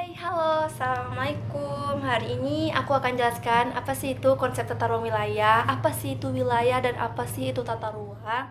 Hai, halo, assalamualaikum. Hari ini aku akan jelaskan apa sih itu konsep tata ruang wilayah, apa sih itu wilayah, dan apa sih itu tata ruang.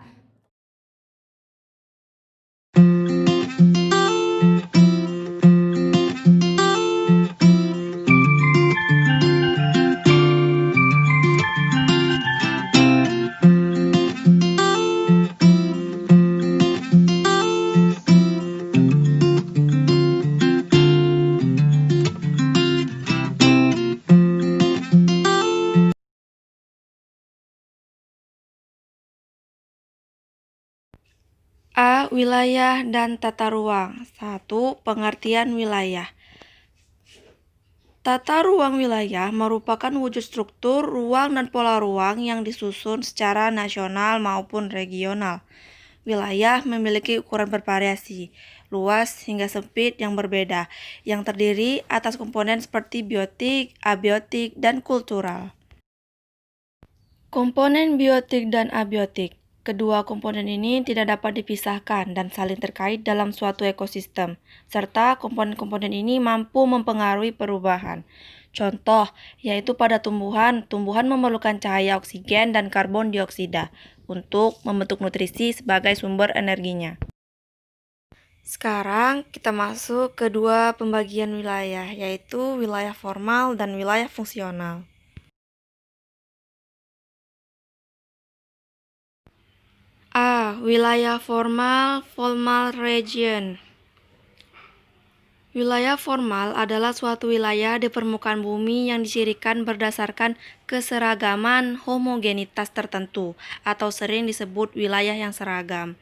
A. Wilayah dan tata ruang. 1. Pengertian wilayah. Tata ruang wilayah merupakan wujud struktur, ruang, dan pola ruang yang disusun secara nasional maupun regional. Wilayah memiliki ukuran bervariasi, luas hingga sempit yang berbeda, yang terdiri atas komponen seperti biotik, abiotik, dan kultural. Komponen biotik dan abiotik. Kedua komponen ini tidak dapat dipisahkan dan saling terkait dalam suatu ekosistem, serta komponen-komponen ini mampu mempengaruhi perubahan. Contoh, yaitu pada tumbuhan memerlukan cahaya oksigen dan karbon dioksida untuk membentuk nutrisi sebagai sumber energinya. Sekarang kita masuk ke dua pembagian wilayah, yaitu wilayah formal dan wilayah fungsional. A. Wilayah formal, formal region. Wilayah formal adalah suatu wilayah di permukaan bumi yang dicirikan berdasarkan keseragaman homogenitas tertentu, atau sering disebut wilayah yang seragam.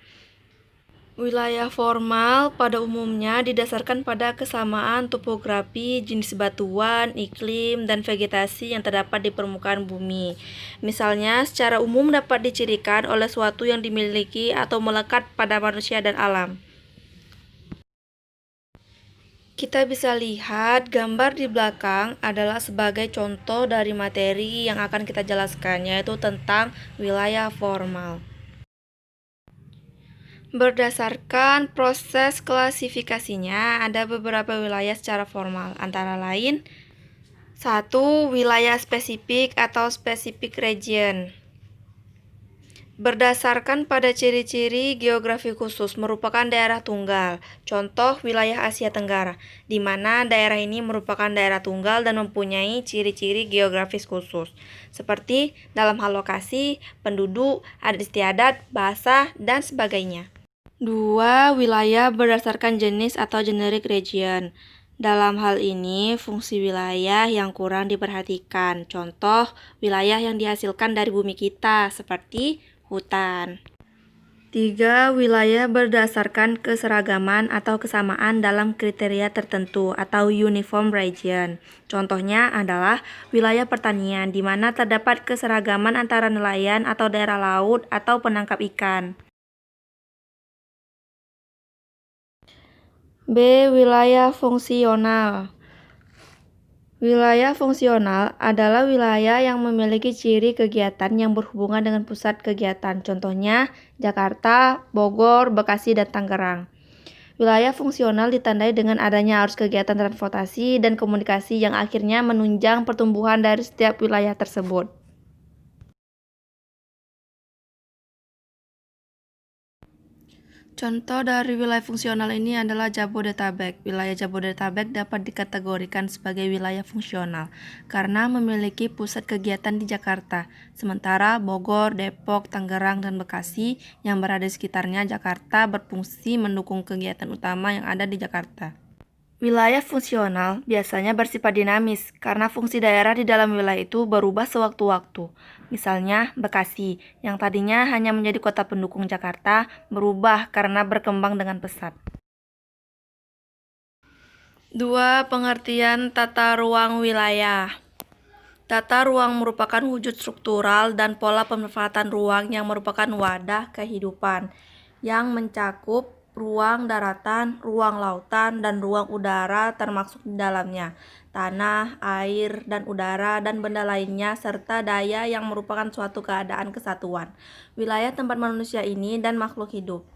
Wilayah formal pada umumnya didasarkan pada kesamaan topografi, jenis batuan, iklim, dan vegetasi yang terdapat di permukaan bumi. Misalnya, secara umum dapat dicirikan oleh suatu yang dimiliki atau melekat pada manusia dan alam. Kita bisa lihat gambar di belakang adalah sebagai contoh dari materi yang akan kita jelaskan, yaitu tentang wilayah formal. Berdasarkan proses klasifikasinya, ada beberapa wilayah secara formal, antara lain 1. Wilayah spesifik atau specific region. Berdasarkan pada ciri-ciri geografi khusus, merupakan daerah tunggal. Contoh wilayah Asia Tenggara, di mana daerah ini merupakan daerah tunggal dan mempunyai ciri-ciri geografis khusus, seperti dalam hal lokasi, penduduk, adat istiadat, bahasa, dan sebagainya. 2. Wilayah berdasarkan jenis atau generic region. Dalam hal ini, fungsi wilayah yang kurang diperhatikan. Contoh, wilayah yang dihasilkan dari bumi kita, seperti hutan. 3. Wilayah berdasarkan keseragaman atau kesamaan dalam kriteria tertentu atau uniform region. Contohnya adalah wilayah pertanian, di mana terdapat keseragaman antara nelayan atau daerah laut atau penangkap ikan. B. Wilayah fungsional. Wilayah fungsional adalah wilayah yang memiliki ciri kegiatan yang berhubungan dengan pusat kegiatan, contohnya Jakarta, Bogor, Bekasi, dan Tangerang. Wilayah fungsional ditandai dengan adanya arus kegiatan transportasi dan komunikasi yang akhirnya menunjang pertumbuhan dari setiap wilayah tersebut. Contoh dari wilayah fungsional ini adalah Jabodetabek. Wilayah Jabodetabek dapat dikategorikan sebagai wilayah fungsional karena memiliki pusat kegiatan di Jakarta, sementara Bogor, Depok, Tangerang, dan Bekasi yang berada di sekitarnya Jakarta berfungsi mendukung kegiatan utama yang ada di Jakarta. Wilayah fungsional biasanya bersifat dinamis karena fungsi daerah di dalam wilayah itu berubah sewaktu-waktu. Misalnya, Bekasi, yang tadinya hanya menjadi kota pendukung Jakarta, berubah karena berkembang dengan pesat. 2. Pengertian tata ruang wilayah. Tata ruang merupakan wujud struktural dan pola pemanfaatan ruang yang merupakan wadah kehidupan yang mencakup ruang daratan, ruang lautan, dan ruang udara termasuk di dalamnya, tanah, air, dan udara, dan benda lainnya, serta daya yang merupakan suatu keadaan kesatuan, wilayah tempat manusia ini dan makhluk hidup.